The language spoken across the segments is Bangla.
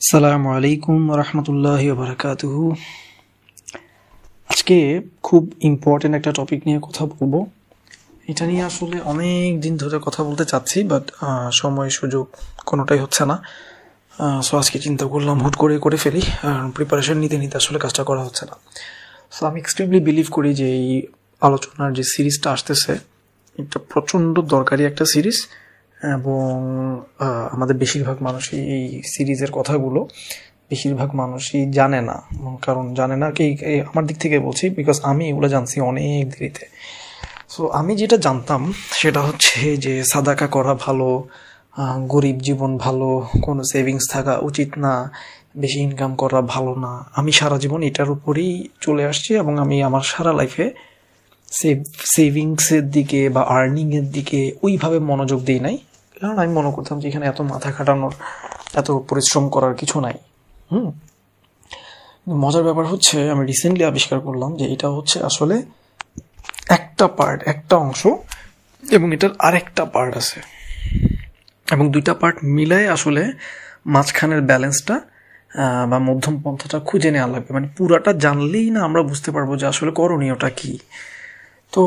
আসসালামু আলাইকুম রহমতুল্লাহি ওয়া বারাকাতুহু। আজকে খুব ইম্পর্টেন্ট একটা টপিক নিয়ে কথা বলবো। এটা নিয়ে আসলে অনেক দিন ধরে কথা বলতে চাচ্ছি, বাট সময় সুযোগ কোনোটাই হচ্ছে না। সো আজকে চিন্তা করলাম হুট করে ফেলি, প্রিপারেশন নিতে নিতে আসলে কাজটা করা হচ্ছে না। সো আমি এক্সট্রিমলি বিলিভ করি যে এই আলোচনার যে সিরিজটা আসতেছে এটা প্রচণ্ড দরকারি একটা সিরিজ, এবং আমাদের বেশিরভাগ মানুষই এই সিরিজের কথাগুলো বেশিরভাগ মানুষই জানে না। কারণ জানে না কি, আমার দিক থেকে বলছি, বিকজ আমি এগুলো জানছি অনেক দেরিতে। সো আমি যেটা জানতাম সেটা হচ্ছে যে সাদাকা করা ভালো, গরিব জীবন ভালো, কোনো সেভিংস থাকা উচিত না, বেশি ইনকাম করা ভালো না। আমি সারা জীবন এটার উপরেই চলে আসছি, এবং আমি আমার সারা লাইফে সেভিংসের দিকে বা আর্নিংয়ের দিকে ওইভাবে মনোযোগ দিই নাই। কারণ আমি মনে করতাম যে এখানে এত মাথা খাটানোর, এত পরিশ্রম করার কিছু নাই। মজার ব্যাপার হচ্ছে আমি রিসেন্টলি আবিষ্কার করলাম যে এটা হচ্ছে আসলে একটা পার্ট, একটা অংশ, এবং এটার আরেকটা পার্ট আছে, এবং দুইটা পার্ট মিলাই আসলে মাঝখানের ব্যালেন্সটা বা মধ্যম পন্থাটা খুঁজে নেওয়া লাগবে। মানে পুরাটা জানলেই না আমরা বুঝতে পারবো যে আসলে করণীয়টা কি। তো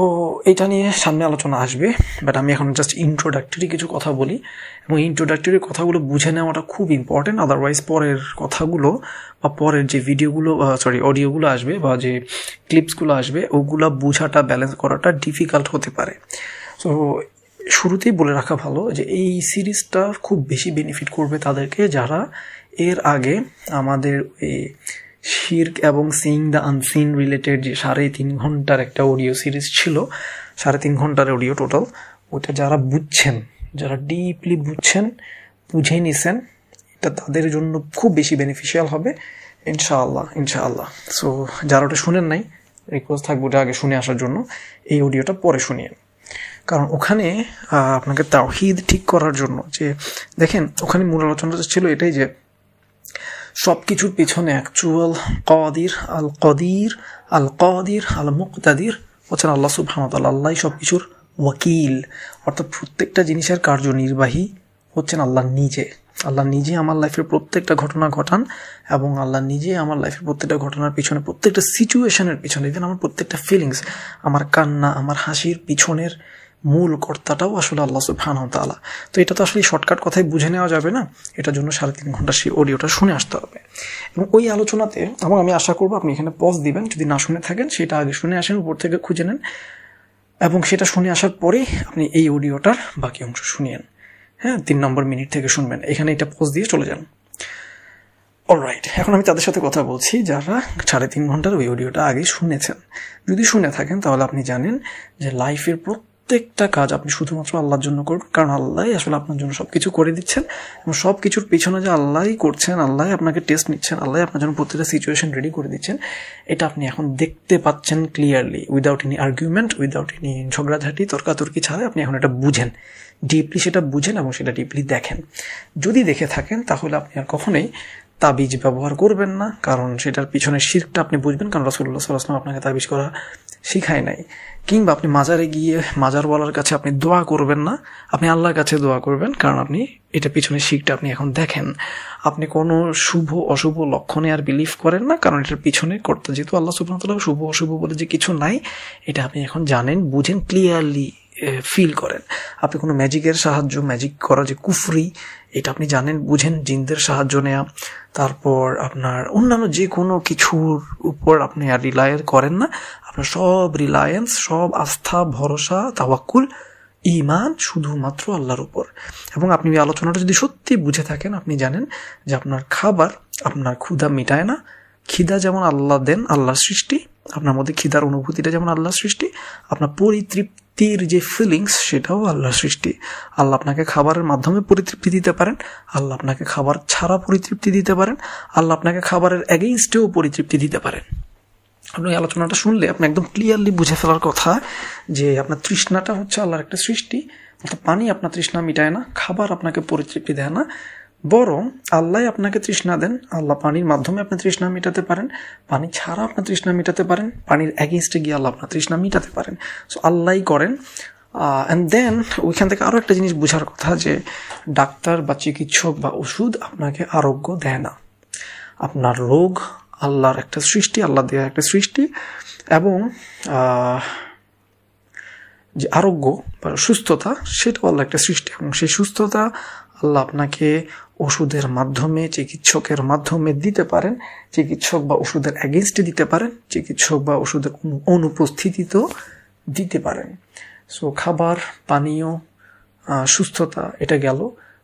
এটা নিয়ে সামনে আলোচনা আসবে, বাট আমি এখন জাস্ট ইন্ট্রোডাক্টরি কিছু কথা বলি, এবং ইন্ট্রোডাক্টরি কথাগুলো বুঝে নেওয়াটা খুব ইম্পর্টেন্ট। আদারওয়াইজ পরের কথাগুলো বা পরের যে ভিডিওগুলো অডিওগুলো আসবে বা যে ক্লিপসগুলো আসবে ওগুলো বোঝাটা, ব্যালেন্স করাটা ডিফিকাল্ট হতে পারে। সো শুরুতেই বলে রাখা ভালো যে এই সিরিজটা খুব বেশি বেনিফিট করবে তাদেরকে যারা এর আগে আমাদের এই শিরক এবং সিইং দ্য আনসিন রিলেটেড যে 3.5 ঘন্টার একটা অডিও সিরিজ ছিল, 3.5 ঘন্টার অডিও টোটাল, ওটা যারা বুঝছেন, যারা ডিপলি বুঝছেন, বুঝে নিছেন, এটা তাদের জন্য খুব বেশি বেনিফিশিয়াল হবে ইনশাআল্লাহ। সো যারা ওটা শুনেন নাই, রিকোয়েস্ট থাকবে ওটা আগে শুনে আসার জন্য, এই অডিওটা পরে শুনিয়ে। কারণ ওখানে আপনাকে তাওহীদ ঠিক করার জন্য, যে দেখেন ওখানে মূল আলোচনাটা ছিল এটাই যে সব কিছুর পিছনে অ্যাকচুয়াল কাদির আল মুক্তাদির হচ্ছেন আল্লাহ সুবহানাহু ওয়া তাআলা। আল্লাহ সব কিছুর ওয়াকিল, অর্থাৎ প্রত্যেকটা জিনিসের কার্যনির্বাহী হচ্ছেন আল্লাহ নিজে। আল্লাহ নিজে আমার লাইফের প্রত্যেকটা ঘটনা ঘটান, এবং আল্লাহ নিজে আমার লাইফের প্রত্যেকটা ঘটনার পিছনে, প্রত্যেকটা সিচুয়েশনের পিছনে, ইভেন আমার প্রত্যেকটা ফিলিংস, আমার কান্না, আমার হাসির পিছনের মূল কর্তাটাও আসলে আল্লাহ সুবহানাহু ওয়া তাআলা। তো এটা তো আসলে শর্টকাট কথায় বুঝে নেওয়া যাবে না, এটার জন্য 3.5 ঘন্টা সেই অডিওটা শুনে আসতে হবে। এবং ওই আলোচনাতে, এবং আমি আশা করবো আপনি এখানে পজ দিবেন, যদি না শুনে থাকেন সেটা আগে শুনে আসেন, উপর থেকে খুঁজে নেন, এবং সেটা শুনে আসার পরে আপনি এই অডিওটার বাকি অংশ শুনিয়েন। হ্যাঁ, 3 নম্বর মিনিট থেকে শুনবেন, এখানে এটা পজ দিয়ে চলে যান। অলরাইট, এখন আমি তাদের সাথে কথা বলছি যারা 3.5 ঘন্টার ওই অডিওটা আগে শুনেছেন। যদি শুনে থাকেন তাহলে আপনি জানেন যে লাইফের প্রত্যেকটা কাজ আপনি শুধুমাত্র আল্লাহর জন্য করবেন, কারণ আল্লাহই আসলে আপনার জন্য সবকিছু করে দিচ্ছেন, এবং সব কিছুর পিছনে যে আল্লাহই করছেন, আল্লাহই আপনাকে টেস্ট নিচ্ছেন, আল্লাহই আপনার জন্য প্রত্যেকটা সিচুয়েশন রেডি করে দিচ্ছেন, এটা আপনি এখন দেখতে পাচ্ছেন clearly, without any argument, without any ঝগড়াঝাটি তর্কাতর্কি ছাড়া আপনি এখন এটা বুঝেন, ডিপলি সেটা বুঝেন এবং সেটা ডিপলি দেখেন। যদি দেখে থাকেন তাহলে আপনি আর কখনোই তাবিজ ব্যবহার করবেন না, কারণ সেটার পিছনে শিরকটা আপনি বুঝবেন, কারণ রাসূলুল্লাহ সাল্লাল্লাহু আলাইহি ওয়াসাল্লাম আপনাকে তাবিজ করা শিখায় নাই। কিংবা আপনি মাজারে গিয়ে মাজারওয়ালার কাছে আপনি দোয়া করবেন না, আপনি আল্লাহর কাছে দোয়া করবেন, কারণ আপনি এটা পিছনে শিরকটা আপনি এখন দেখেন। আপনি কোনো শুভ অশুভ লক্ষণে আর বিলিভ করেন না, কারণ এটার পিছনে কর্তা যেহেতু আল্লাহ সুবহানাহু ওয়া তাআলা, শুভ অশুভ বলে যে কিছু নাই, এটা আপনি এখন জানেন, বুঝেন, ক্লিয়ারলি ফিল করেন। আপনি কোনো ম্যাজিকের সাহায্য, ম্যাজিক করা যে কুফরি, এটা আপনি জানেন, বুঝেন, জিনদের সাহায্য নেওয়া, তারপর আপনার অন্যান্য যে কোনো কিছুর উপর আপনি আর রিলায় করেন না, আপনার সব রিলায়েন্স, সব আস্থা, ভরসা, তাওয়াক্কুল, ঈমান শুধুমাত্র আল্লাহর উপর। এবং আপনি এই আলোচনাটা যদি সত্যি বুঝে থাকেন, আপনি জানেন যে আপনার খাবার আপনার ক্ষুধা মিটায় না। খিদা যেমন আল্লাহ দেন, আল্লাহর সৃষ্টি, আপনার মধ্যে খিদার অনুভূতিটা যেমন আল্লাহর সৃষ্টি, আপনার পরিতৃপ্তির যে ফিলিংস সেটাও আল্লাহর সৃষ্টি। আল্লাহ আপনাকে খাবারের মাধ্যমে পরিতৃপ্তি দিতে পারেন, আল্লাহ আপনাকে খাবার ছাড়া পরিতৃপ্তি দিতে পারেন, আল্লাহ আপনাকে খাবারের এগেইনস্টেও পরিতৃপ্তি দিতে পারেন। আপনি এই আলোচনাটা শুনলে আপনি একদম ক্লিয়ারলি বুঝে ফেলার কথা যে আপনার তৃষ্ণাটা হচ্ছে আল্লাহর একটা সৃষ্টি, অর্থাৎ পানি আপনার তৃষ্ণা মিটায় না, খাবার আপনাকে পরিতৃপ্তি দেয় না, বরং আল্লাহ আপনাকে তৃষ্ণা দেন। আল্লাহ পানির মাধ্যমে আপনি তৃষ্ণা মেটাতে পারেন, পানি ছাড়া আপনার তৃষ্ণা মেটাতে পারেন, পানির এগেইনস্টে গিয়ে আল্লাহ আপনার তৃষ্ণা মেটাতে পারেন। সো আল্লাহই করেন। অ্যান্ড দেন ওইখান থেকে আরও একটা জিনিস বোঝার কথা যে ডাক্তার বা চিকিৎসক বা ওষুধ আপনাকে আরোগ্য দেয় না। আপনার রোগ আল্লাহর একটা সৃষ্টি, আল্লাহ দেওয়া একটা সৃষ্টি, এবং যে আরোগ্য বা সুস্থতা সেটাও আল্লাহ একটা সৃষ্টি, এবং সেই সুস্থতা আল্লাহ আপনাকে ওষুধের মাধ্যমে, চিকিৎসকের মাধ্যমে দিতে পারেন, চিকিৎসক বা ওষুধের অ্যাগেনস্টে দিতে পারেন, চিকিৎসক বা ওষুধের অনুপস্থিতিতেও দিতে পারেন। সো খাবার, পানীয়, সুস্থতা, এটা গেল।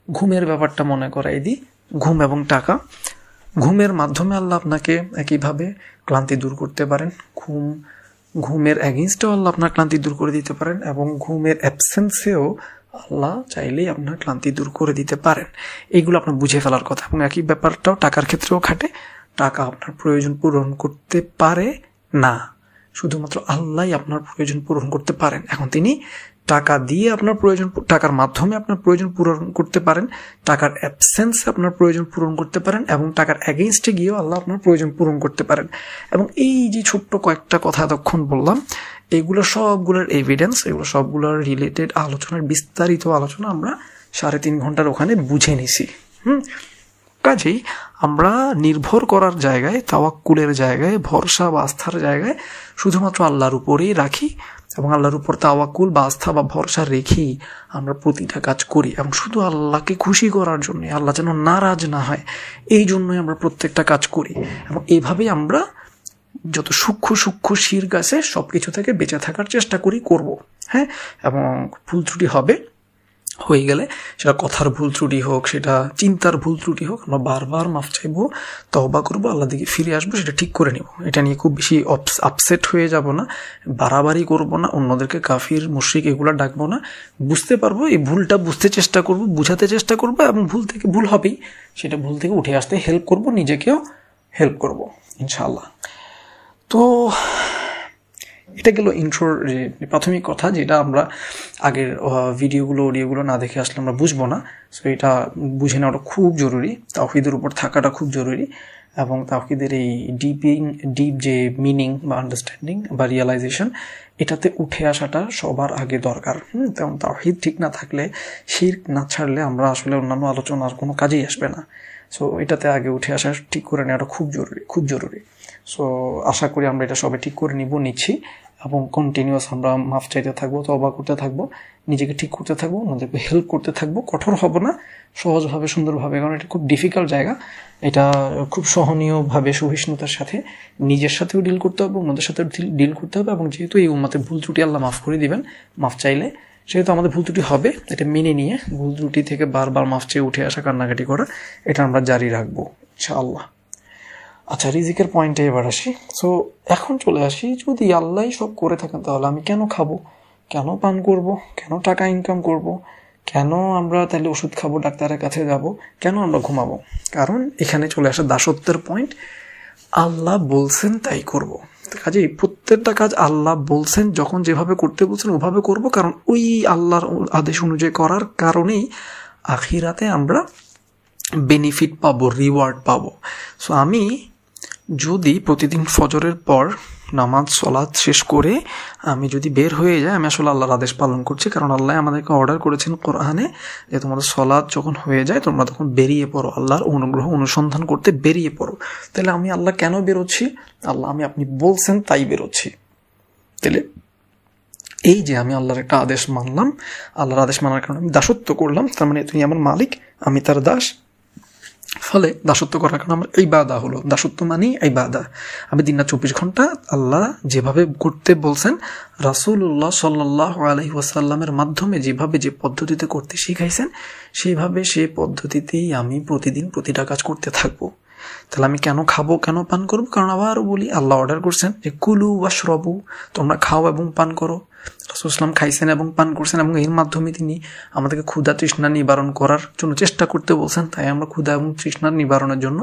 ঘুমের ব্যাপারটা মনে করাই দিই, ঘুম এবং টাকা। ঘুমের মাধ্যমে আল্লাহ আপনাকে একইভাবে ক্লান্তি দূর করতে পারেন, ঘুমের অ্যাগেনস্টেও আল্লাহ আপনার ক্লান্তি দূর করে দিতে পারেন, এবং ঘুমের অ্যাবসেন্সেও আল্লাহ চাইলেই আপনার ক্লান্তি দূর করে দিতে পারেন। এইগুলো আপনার বুঝে ফেলার কথা। এবং একই ব্যাপারটাও টাকার ক্ষেত্রেও খাটে। টাকা আপনার প্রয়োজন পূরণ করতে পারে না, শুধুমাত্র আল্লাহই আপনার প্রয়োজন পূরণ করতে পারেন। এখন তিনি টাকা দিয়ে আপনার প্রয়োজন, টাকার মাধ্যমে আপনার প্রয়োজন পূরণ করতে পারেন, টাকার অ্যাবসেন্সে আপনার প্রয়োজন পূরণ করতে পারেন, এবং টাকার অ্যাগেইনস্টে গিয়েও আল্লাহ আপনার প্রয়োজন পূরণ করতে পারেন। এবং এই যে ছোট্ট কয়েকটা কথা এতক্ষণ বললাম, এইগুলো সবগুলোর এভিডেন্স, এগুলো সবগুলোর রিলেটেড আলোচনার বিস্তারিত আলোচনা আমরা 3.5 ঘন্টার ওখানে বুঝে নিছি। কাজেই আমরা নির্ভর করার জায়গায়, তাওয়াক্কুলের জায়গায়, ভরসা বা আস্থার জায়গায় শুধুমাত্র আল্লাহর উপরেই রাখি, এবং আল্লাহর উপর তাওয়াক্কুল বা আস্থা বা ভরসা রেখেই আমরা প্রতিটা কাজ করি, এবং শুধু আল্লাহকে খুশি করার জন্য, আল্লাহ যেন নারাজ না হয় এই জন্যই আমরা প্রত্যেকটা কাজ করি। এবং এইভাবেই আমরা যত সূক্ষ্ম শিরক আছে সব কিছু থেকে বেঁচে থাকার চেষ্টা করব। হ্যাঁ, এবং ভুল ত্রুটি হবে, হয়ে গেলে সেটা কথার ভুল ত্রুটি হোক, সেটা চিন্তার ভুল ত্রুটি হোক, আমরা বারবার মাফ চাইবো, তওবা করবো, আল্লাহ দিকে ফিরে আসবো, সেটা ঠিক করে নিব। এটা নিয়ে খুব বেশি আপসেট হয়ে যাব না, বাড়াবাড়ি করবো না, অন্যদেরকে কাফির, মুশরিক এগুলো ডাকবো না। বুঝতে পারবো, এই ভুলটা বুঝতে চেষ্টা করব, বুঝাতে চেষ্টা করবো, এবং ভুল থেকে ভুল হবেই, সেটা ভুল থেকে উঠে আসতে হেল্প করব, নিজেকেও হেল্প করব ইনশাআল্লাহ। তো এটা গেল ইন্ট্রোর প্রাথমিক কথা, যেটা আমরা আগের ভিডিওগুলো, অডিওগুলো না দেখে আসলে আমরা বুঝবো না। সো এটা বুঝে নেওয়াটা খুব জরুরি, তাওহীদের উপর থাকাটা খুব জরুরি, এবং তাওহীদের এই ডিপ যে মিনিং বা আন্ডারস্ট্যান্ডিং বা রিয়েলাইজেশন, এটাতে উঠে আসাটা সবার আগে দরকার। তেমন তাওহীদ ঠিক না থাকলে, শিরক না ছাড়লে আমরা আসলে অন্যান্য আলোচনার কোনো কাজেই আসবে না। সো এটাতে আগে উঠে আসা, ঠিক করে নেওয়াটা খুব জরুরি। সো আশা করি আমরা এটা সবাই ঠিক করে নিচ্ছি, এবং কন্টিনিউয়াস আমরা মাফ চাইতে থাকবো, তওবা করতে থাকবো, নিজেকে ঠিক করতে থাকবো, ওনাদেরকে হেল্প করতে থাকবো। কঠোর হব না, সহজভাবে, সুন্দরভাবে, কারণ এটা খুব ডিফিকাল্ট জায়গা। এটা খুব সহনীয়ভাবে, সহিষ্ণুতার সাথে নিজের সাথেও ডিল করতে হবে, ওনাদের সাথেও ডিল করতে হবে। এবং যেহেতু এই উম্মতের ভুল ত্রুটি আল্লাহ মাফ করে দিবেন মাফ চাইলে, সেহেতু আমাদের ভুল ত্রুটি হবে, এটা মেনে নিয়ে ভুল ত্রুটি থেকে বারবার মাফ চেয়ে উঠে আসা, কান্নাকাটি করা, এটা আমরা জারি রাখবো ইনশাআল্লাহ। আচ্ছা, রিজিকের পয়েন্টে এবার আসি। সো এখন চলে আসি, যদি আল্লাহ সব করে থাকেন তাহলে আমি কেন খাবো, কেন পান করব, কেন টাকা ইনকাম করব, কেন আমরা তাহলে ওষুধ খাবো, ডাক্তারের কাছে যাব, কেন আমরা ঘুমাবো? কারণ এখানে চলে আসে দাসত্বের পয়েন্ট। আল্লাহ বলছেন তাই করব। কাজেই প্রত্যেকটা কাজ আল্লাহ বলছেন, যখন যেভাবে করতে বলছেন ওভাবে করব, কারণ ওই আল্লাহর আদেশ অনুযায়ী করার কারণেই আখিরাতে আমরা বেনিফিট পাবো, রিওয়ার্ড পাবো। সো আমি যদি প্রতিদিন ফজরের পর নামাজ সালাত শেষ করে আমি যদি বের হয়ে যাই, আমি আসলে আল্লাহর আদেশ পালন করছি, কারণ আল্লাহ আমাদেরকে অর্ডার করেছেন কোরআনে যে তোমাদের সালাত যখন হয়ে যায় তোমরা তখন বেরিয়ে পড়ো, আল্লাহর অনুগ্রহ অনুসন্ধান করতে বেরিয়ে পড়ো। তাহলে আমি আল্লাহ কেন বেরোচ্ছি? আল্লাহ আপনি বলছেন তাই বেরোচ্ছি। তাহলে এই যে আমি আল্লাহর একটা আদেশ মানলাম, আল্লাহর আদেশ মানার কারণে আমি দাসত্ব করলাম, তার মানে তুমি আমার মালিক, আমি তার দাস। ফলে দাসত্ব করার কারণে আমার ইবাদা হলো, দাসত্ব মানে ইবাদা। আমি দিন রাত 24 ঘন্টা আল্লাহ যেভাবে করতে বলছেন, রাসূলুল্লাহ সাল্লাল্লাহু আলাইহি ওয়াসাল্লামের মাধ্যমে যেভাবে যে পদ্ধতিতে করতে শিখাইছেন, সেইভাবে সেই পদ্ধতিতেই আমি প্রতিদিন প্রতিটা কাজ করতে থাকবো। তাহলে আমি কেন খাবো, কেন পান করবো? কারণ আবারও বলি, আল্লাহ অর্ডার করছেন যে কুলু ওয়াশরাবু, তোমরা খাও এবং পান করো। রাসূল সাল্লাল্লাহু খাইছেন এবং পান করছেন, এবং এর মাধ্যমে তিনি আমাদেরকে ক্ষুধা তৃষ্ণা নিবারণ করার জন্য চেষ্টা করতে বলছেন। তাই আমরা ক্ষুধা এবং তৃষ্ণার নিবারণের জন্য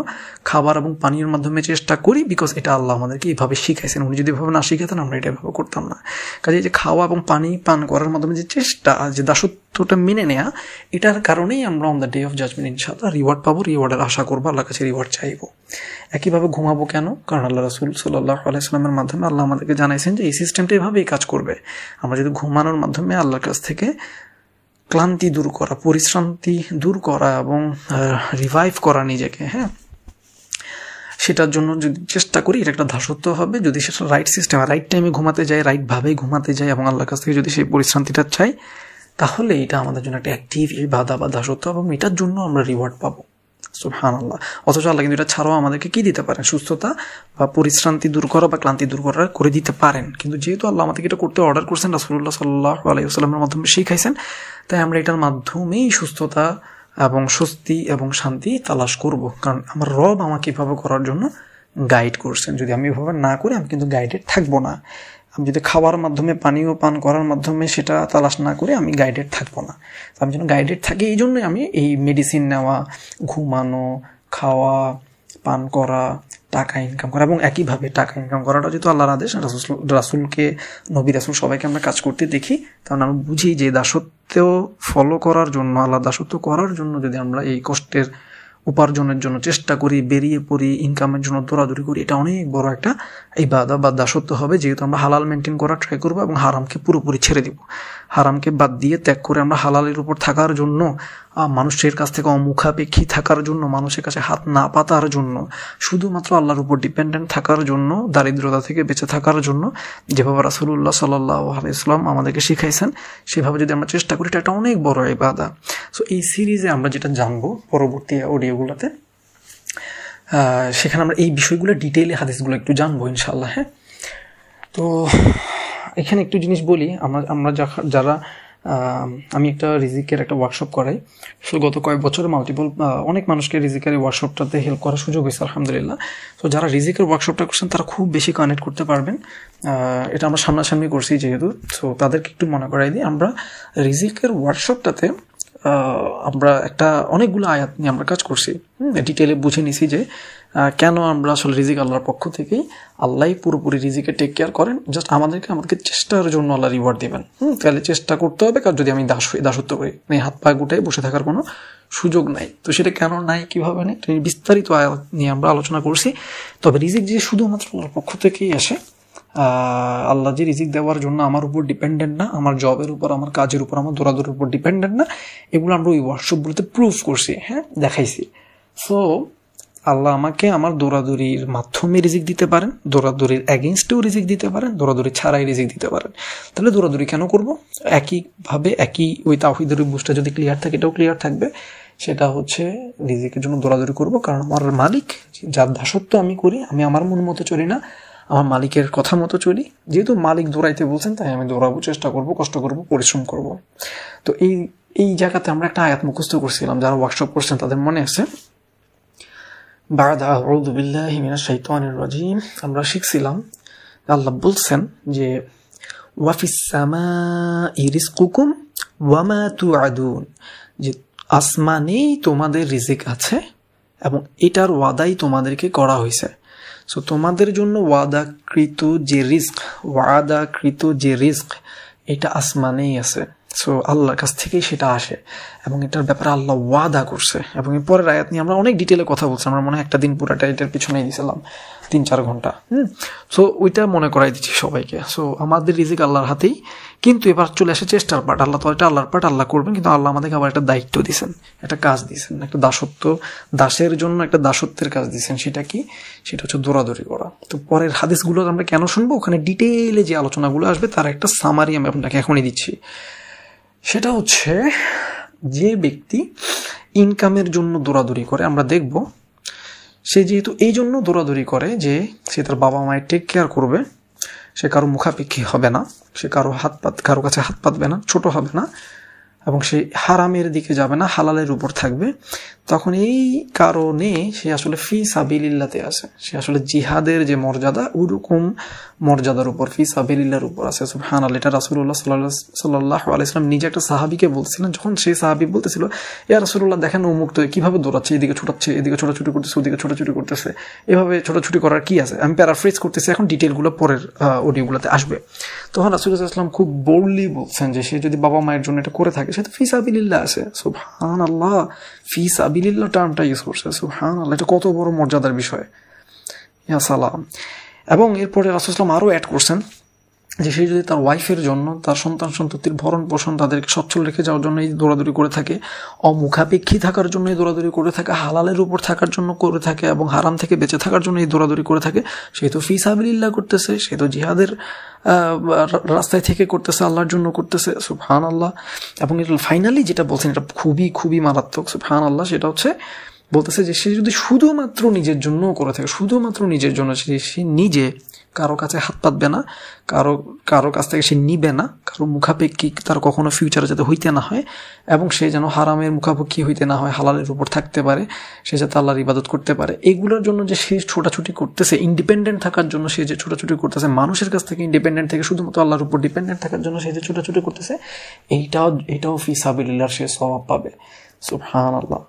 খাবার এবং পানীয়ের মাধ্যমে চেষ্টা করি, বিকজ এটা আল্লাহ আমাদেরকে এইভাবে শিখাইছেন। উনি যদি এভাবে না শিখাতেন আমরা এটা এভাবে করতাম না। কাজে যে খাওয়া এবং পানি পান করার মাধ্যমে যে চেষ্টা, যে দাসত্বটা মেনে নেয়া, এটার কারণেই আমরা on the day of judgement ইনশাআল্লাহ রিওয়ার্ড পাবো, রিওয়ার্ডের আশা করবো, আল্লাহর কাছে রিওয়ার্ড চাইবো। একইভাবে ঘুমাবো কেন? কারণ আল্লাহ রাসূল সাল্লাল্লাহু আলাইহি ওয়াসাল্লামের মাধ্যমে আল্লাহ আমাদেরকে জানাইছেন যে এই সিস্টেমটা এভাবেই কাজ করবে। আমরা যদি ঘুমানোর মাধ্যমে আল্লাহর কাছ থেকে ক্লান্তি দূর করা, পরিশ্রান্তি দূর করা এবং রিভাইভ করা নিজেকে, হ্যাঁ, সেটার জন্য যদি চেষ্টা করি, এটা একটা দাসত্ব হবে। যদি সেটা রাইট সিস্টেম, রাইট টাইমে ঘুমাতে যায়, রাইটভাবেই ঘুমাতে যায় এবং আল্লাহর কাছ থেকে যদি সেই পরিশ্রান্তিটা চাই, তাহলে এটা আমাদের জন্য একটা অ্যাক্টিভ ইবাদত বা দাসত্ব এবং এটার জন্য আমরা রিওয়ার্ড পাবো। সুবহানাল্লাহ। অথচ আল্লাহ কিন্তু এটা ছাড়াও আমাদেরকে কি দিতে পারেন? সুস্থতা বা পরিশ্রান্তি দূর করা বা ক্লান্তি দূর করা করে দিতে পারেন। কিন্তু যেহেতু আল্লাহ আমাদেরকে এটা করতে অর্ডার করছেন, রাসূলুল্লাহ সাল্লাল্লাহু আলাইহি ওয়াসাল্লামের মাধ্যমে শিখাইছেন, তাই আমরা এটার মাধ্যমেই সুস্থতা এবং স্বস্তি এবং শান্তি তালাশ করব। কারণ আমার রব আমাকে এভাবে করার জন্য গাইড করছেন। যদি আমি এভাবে না করি, আমি কিন্তু গাইডেড থাকবো না। আমি যদি খাওয়ার মাধ্যমে, পানীয় পান করার মাধ্যমে সেটা তালাশ না করে, আমি গাইডেড থাকবো না। আমি যেন গাইডেড থাকি, এই জন্যই আমি এই মেডিসিন নেওয়া, ঘুমানো, খাওয়া, পান করা, টাকা ইনকাম করা, এবং একইভাবে টাকা ইনকাম করাটা যেহেতু আল্লাহর আদেশ, রাসূলকে, নবী রাসূল সবাইকে আমরা কাজ করতে দেখি, কারণ আমরা বুঝি যে দাসত্ব ফলো করার জন্য, আল্লাহ দাসত্ব করার জন্য যদি আমরা এই কষ্টের উপার্জনের জন্য চেষ্টা করি, বেরিয়ে পড়ি, ইনকামের জন্য দৌড়াদৌড়ি করি, এটা অনেক বড় একটা ইবাদত বা দাসত্ব হবে। যেহেতু আমরা হালাল মেনটেন করার ট্রাই করবো এবং হারামকে পুরোপুরি ছেড়ে দিব, হারামকে বাদ দিয়ে ত্যাগ করে আমরা হালালের উপর থাকার জন্য, মানুষের কাছ থেকে অমুখাপেক্ষী থাকার জন্য, মানুষের কাছে হাত না পাতার জন্য, শুধুমাত্র আল্লাহর উপর ডিপেন্ডেন্ট থাকার জন্য, দারিদ্রতা থেকে বেঁচে থাকার জন্য, যেভাবে রাসূলুল্লাহ সাল্লাল্লাহু আলাইহি ওয়াসাল্লাম আমাদেরকে শিখাইছেন, সেভাবে যদি আমরা চেষ্টা করি, এটা একটা অনেক বড় ইবাদত। সো এই সিরিজে আমরা যেটা জানবো পরবর্তী অডিওগুলোতে, সেখানে আমরা এই বিষয়গুলো ডিটেইলে, হাদিসগুলো একটু জানবো ইনশাআল্লাহ। হ্যাঁ, তো এখানে একটু জিনিস বলি। আমরা যারা আমি একটা রিজিকের একটা ওয়ার্কশপ করাই। সো গত কয়েক বছরে অনেক মানুষকে রিজিকের এই ওয়ার্কশপটাতে হেল্প করার সুযোগ হয়েছে আলহামদুলিল্লাহ। তো যারা রিজিকের ওয়ার্কশপটা করছেন, তারা খুব বেশি কানেক্ট করতে পারবেন। এটা আমরা সামনাসামনি করছি যেহেতু, সো তাদেরকে একটু মনে করাই দিই। আমরা রিজিকের ওয়ার্কশপটাতে আমরা অনেকগুলো আয়াত নিয়ে আমরা কাজ করছি, ডিটেলে বুঝে নিছি যে কেন আমরা আসলে রিজিক আল্লাহর পক্ষ থেকেই, আল্লাহ পুরোপুরি রিজিকে টেক কেয়ার করেন। জাস্ট আমাদেরকে চেষ্টার জন্য আল্লাহ রিওয়ার্ড দিবেন। তাহলে চেষ্টা করতে হবে, কারণ যদি আমি দাসত্ব করি, হাত পা গুটাই বসে থাকার কোনো সুযোগ নাই। তো সেটা কেন নাই, কিভাবে নেই, বিস্তারিত আয়াত নিয়ে আমরা আলোচনা করছি। তবে রিজিক যে শুধুমাত্র আল্লাহর পক্ষ থেকেই আসে, আল্লাহ যে রিজিক দেওয়ার জন্য আমার উপর ডিপেন্ডেন্ট না, আমার জবের উপর, আমার কাজের উপর, আমার দৌড়াদৌড়ির উপর ডিপেন্ডেন্ট না, এগুলো আমরা ওই ওয়ার্কশপগুলোতে প্রুফ করছি, হ্যাঁ, দেখাইছি। সো আল্লাহ আমাকে আমার দৌড়াদৌড়ির মাধ্যমে রিজিক দিতে পারেন, দৌড়াদৌড়ির অ্যাগেনস্টেও রিজিক দিতে পারেন, দৌড়াদৌড়ি ছাড়াই রিজিক দিতে পারেন। তাহলে দৌড়াদৌড়ি কেন করবো? একইভাবে ওই তাওহীদের বুঝটা যদি ক্লিয়ার থাকে, এটাও ক্লিয়ার থাকবে। সেটা হচ্ছে রিজিকের জন্য দৌড়াদৌড়ি করবো, কারণ আমার মালিক, যার দাসত্ব আমি করি, আমি আমার মন মতো চলি না, আমার মালিকের কথা মতো চলি। যেহেতু মালিক দৌড়াইতে বলছেন, তাই আমি দৌড়াবো, চেষ্টা করব, কষ্ট করব, পরিশ্রম করব। তো এই জায়গাতে আমরা একটা আয়াত মুখস্থ করছিলাম, যারা ওয়ার্কশপ করছেন তাদের মনে আছে। বা'দা আউযু বিল্লাহি মিনাশ শাইতানির রাজিম, আমরা শিখছিলাম আল্লাহ বলছেন যে ওয়াফিস সামাই রিজকুকুম ওয়া মা তুআদুন, যে আসমানেই তোমাদের রিজিক আছে এবং এটার ওয়াদাই তোমাদেরকে করা হয়েছে। সো তোমাদের জন্য ওয়াদাকৃত যে রিস্ক এটা আসমানেই আছে। সো আল্লাহর কাছ থেকেই সেটা আসে এবং এটার ব্যাপারে আল্লাহ ওয়াদা করছে। এবং এর পরের আয়াত নিয়ে আমরা অনেক ডিটেলে কথা বলছি। আমরা মনে হয় একটা দিন পুরাটা এটার পিছনেই দিয়েছিলাম, 3-4 ঘন্টা। সো ওইটা মনে করাই দিচ্ছি সবাইকে। সো আমাদের রিজিক আল্লাহর হাতেই, কিন্তু এবার চলে আসে চেষ্টার পার্ট। আল্লাহ তো এটা আল্লাহর পার্ট, আল্লাহ করবেন, কিন্তু আল্লাহ আমাদেরকে আবার একটা দায়িত্ব দিয়েছেন, একটা কাজ দিয়েছেন, একটা দাসের জন্য একটা দাসত্বের কাজ দিয়েছেন। সেটা কি? সেটা হচ্ছে দৌড়াদৌড়ি করা। তো পরের হাদিসগুলো আমরা কেন শুনবো, ওখানে ডিটেইলে যে আলোচনাগুলো আসবে তার একটা সামারি আমি আপনাকে এখনই দিচ্ছি। সেটা হচ্ছে, যে ব্যক্তি ইনকামের জন্য দৌড়াদৌড়ি করে, আমরা দেখব সে যেহেতু এই জন্য দৌড়াদৌড়ি করে যে সে তার বাবা মায়ের টেক কেয়ার করবে, সে কারো মুখাপেক্ষী হবে না, সে কারো কাছে হাত পাতবে না, ছোট হবে না, এবং সে হারামের দিকে যাবে না, হালালের উপর থাকবে, তখন এই কারণে সে আসলে ফি সাবিলিল্লাহতে আছে। সে আসলে জিহাদের যে মর্যাদা, ওইরকম মর্যাদার উপর, ফি সাবিলিল্লাহর উপর আছে। সুবহানাল্লাহ। এটা রাসূলুল্লাহ সাল্লাল্লাহু আলাইহি ওয়াসাল্লাম নিজে একটা সাহাবীকে বলছিলেন, যখন সেই সাহাবী বলতেছিল, ইয়া রাসূলুল্লাহ দেখেন অমুক তো কিভাবে দৌড়াচ্ছে, এদিকে ছোটাচ্ছে, এদিকে ছোটাছুটি করতেছে, ওদিকে ছোটাছুটি করতেছে, এভাবে ছোটাছুটি করার কি আছে? আমি প্যারাফ্রেজ করতেছি, এখন ডিটেলগুলো পরের অডিওগুলোতে আসবে। তখন রাসূলুল্লাহ সাল্লাল্লাহু আলাইহি ওয়াসাল্লাম খুব বোল্ডলি বলছেন যে সে যদি বাবা মায়ের জন্য এটা করে থাকে, সে তো ফি সাবিলিল্লাহ আছে। সুবহানাল্লাহ, ফি সাবিলিল্লাহ টার্মটা ইউজ করছে। সুবহানাল্লাহ, এটা কত বড় মর্যাদার বিষয়। ইয়া সালাম। এবং এরপরে রাসূলুল্লাহ আরো অ্যাড করছেন যে সে যদি তার ওয়াইফের জন্য, তার সন্তান সন্ততির ভরণ পোষণ, তাদেরকে সচ্ছল রেখে যাওয়ার জন্য এই দৌড়াদৌড়ি করে থাকে, অমুখাপেক্ষী থাকার জন্য এই দৌড়াদৌড়ি করে থাকে, হালালের উপর থাকার জন্য করে থাকে এবং হারাম থেকে বেঁচে থাকার জন্য এই দৌড়াদৌড়ি করে থাকে, সে তো ফি সাবিলিল্লাহ করতেছে, সে তো জিহাদের রাস্তায় থেকে করতেছে, আল্লাহর জন্য করতেছে। সুবহানাল্লাহ। এবং এটা ফাইনালি যেটা বলছেন এটা খুবই খুবই মারাত্মক। সুবহানাল্লাহ। সেটা হচ্ছে বলতেছে যে সে যদি শুধুমাত্র নিজের জন্য করে থাকে, শুধুমাত্র নিজের জন্য, সে নিজে কারো কাছে হাত পাতবে না, কারো কাছ থেকে সে নিবে না, কারো মুখাপেক্ষী তার কখনো ফিউচারে যাতে হইতে না হয়, এবং সে যেন হারামের মুখাপেক্ষী হইতে না হয়, হালালের উপর থাকতে পারে, সে যাতে আল্লাহর ইবাদত করতে পারে, এগুলোর জন্য যে সে ছোটাছুটি করতেছে, ইন্ডিপেন্ডেন্ট থাকার জন্য সে যে ছোটাছুটি করতেছে, মানুষের কাছ থেকে ইন্ডিপেন্ডেন্ট থেকে শুধুমাত্র আল্লাহর উপর ডিপেন্ডেন্ট থাকার জন্য সে যে ছোটাছুটি করতেছে, এইটাও ফি সাবিলিল্লাহ সে সওয়াব পাবে। সুবহানাল্লাহ।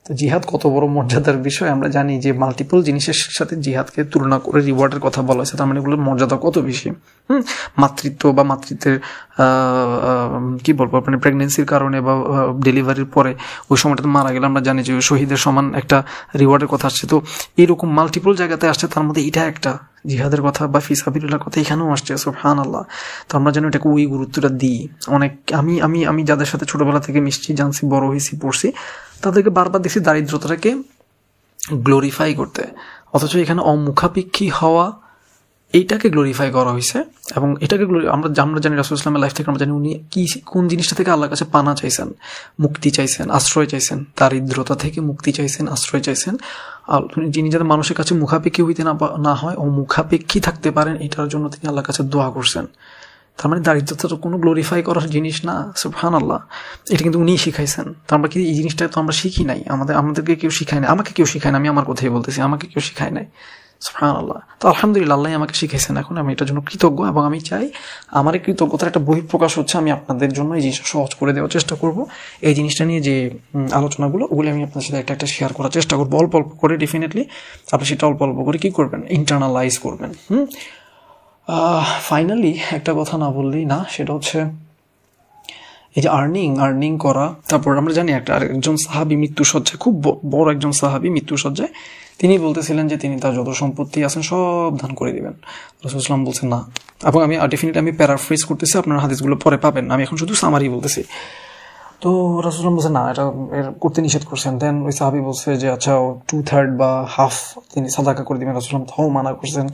তো জিহাদ কত বড় মর্যাদার বিষয় আমরা জানি, যে মাল্টিপল জিনিসের সাথে জিহাদকে তুলনা করে রিওয়ার্ডের কথা বলা হয়েছে, তার মানে এগুলোর মর্যাদা কত বেশি। মাতৃত্ব বা মাতৃত্বের কি বলবো, মানে প্রেগনেন্সির কারণে বা ডেলিভারির পরে ওই সময়টাতে মারা গেলে আমরা জানি যে শহীদের সমান একটা রিওয়ার্ডের কথা আসছে। তো এরকম মাল্টিপল জায়গাতে আসছে, তার মধ্যে এটা একটা জিহাদের কথা বা ফি সাবিলিল্লাহর কথা এখানেও আসছে। সুবহানাল্লাহ। তো আমরা যেন এটাকে ওই গুরুত্বটা দিই। অনেক আমি যাদের সাথে ছোটবেলা থেকে মিশছি, জানছি, বড় হয়েছি, পড়ছি, তাদেরকে বারবার দেখছি দারিদ্রতাটাকে গ্লোরিফাই করতে, অথচ এখানে অমুখাপেক্ষী হওয়া এইটাকে গ্লোরিফাই করা হয়েছে। এবং এটাকে আমরা জানি রাসূল ইসলামের লাইফ থেকে আমরা জানি উনি কোন জিনিসটা থেকে আল্লাহর কাছে পানা চাইছেন, মুক্তি চাইছেন, আশ্রয় চাইছেন, দারিদ্রতা থেকে মুক্তি চাইছেন, আশ্রয় চাইছেন। আর যিনি যাতে মানুষের কাছে মুখাপেক্ষী হইতে না হয়, অমুখাপেক্ষী থাকতে পারেন, এটার জন্য তিনি আল্লাহর কাছে দোয়া করছেন। তার মানে দারিদ্রতা তো কোনো গ্লোরিফাই করার জিনিস না। সুবহানাল্লাহ। এটা কিন্তু উনিই শিখাইছেন। তো আমরা কি এই জিনিসটা তো আমরা শিখি নাই, আমাদেরকে কেউ শিখায় না, আমাকে কেউ শিখায় না, আমি আমার কথাই বলতেছি, আমাকে কেউ শিখায় নাই। সুবহানাল্লাহ। তো আলহামদুলিল্লাহ, আল্লাহ আমাকে শিখাইছেন, এখন আমি এটার জন্য কৃতজ্ঞ, এবং আমি চাই আমার এই কৃতজ্ঞতার একটা বহিঃপ্রকাশ হচ্ছে আমি আপনাদের জন্য এই জিনিসটা সহজ করে দেওয়ার চেষ্টা করব। এই জিনিসটা নিয়ে যে আলোচনাগুলো, ওগুলো আমি আপনাদের সাথে একটা শেয়ার করার চেষ্টা করবো, অল্প অল্প করে। ডেফিনেটলি আপনি সেটা অল্প অল্প করে কি করবেন, ইন্টারনালাইজ করবেন। ফাইনালি একটা কথা না বললেই না, সেটা হচ্ছে এই যে আর্নিং করা। তারপর আমরা জানি একজন সাহাবী মৃত্যুসজ্জায়, খুব বড় একজন সাহাবী মৃত্যুসজ্জায়, তিনি বলতেছিলেন যে তিনি তার যত সম্পত্তি আছেন সব দান করে দিবেন। রাসূলুল্লাহ সাল্লাল্লাহু আলাইহি ওয়াসাল্লাম বলছেন না। এবং আমি ডেফিনেটলি আমি প্যারাফ্রেজ করতেছি, আপনার হাদিসগুলো পরে পাবেন, আমি এখন শুধু সামারি বলতেছি। তো রাসূলুল্লাহ বলছে না, এটা করতে নিষেধ করছেন। দেন ওই সাহাবী বলছে যে আচ্ছা 2/3 বা হাফ তিনি সাদাকা করে দিবেন। রাসূলুল্লাহ তাও মানা করছেন,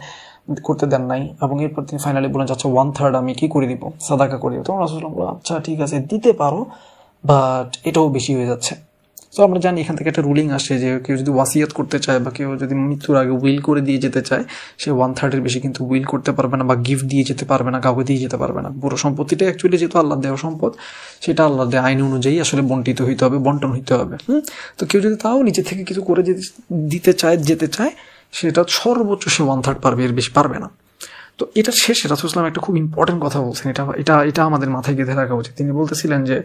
করতে দেন নাই। এবং এরপর তিনি ফাইনালি বলেন আচ্ছা 1/3 আমি কি করে দিব, সাদাকা করে দিব। তো রাসূলুল্লাহ বললেন আচ্ছা ঠিক আছে দিতে পারো, বাট এটাও বেশি হয়ে যাচ্ছে। তো আমরা জানি এখান থেকে একটা রুলিং আসে যে কেউ যদি ওয়াসিয়াত করতে চায় বা কেউ যদি মৃত্যুর আগে উইল করে দিয়ে যেতে চায়, সে 1/3 বেশি কিন্তু উইল করতে পারবে না বা গিফট দিয়ে যেতে পারবে না, কাউকে দিয়ে যেতে পারবে না। পুরো সম্পত্তিটা অ্যাকচুয়ালি যেহেতু আল্লাহ দেওয়া সম্পদ, সেটা আল্লাহ দেওয়া আইন অনুযায়ী আসলে বন্টিত হইতে হবে, বন্টন হইতে হবে। তো কেউ যদি তাও নিজে থেকে কিছু করে যেতে চায়, সেটা সর্বোচ্চ সে 1/3 পারবে, এর বেশি পারবে না। তো এটা শেষে রাসূলুল্লাহ সাল্লাল্লাহু আলাইহি ওয়াসাল্লাম একটা খুব ইম্পর্টেন্ট কথা বলছেন, এটা আমাদের মাথায় গেঁথে রাখা উচিত। তিনি বলতেছিলেন যে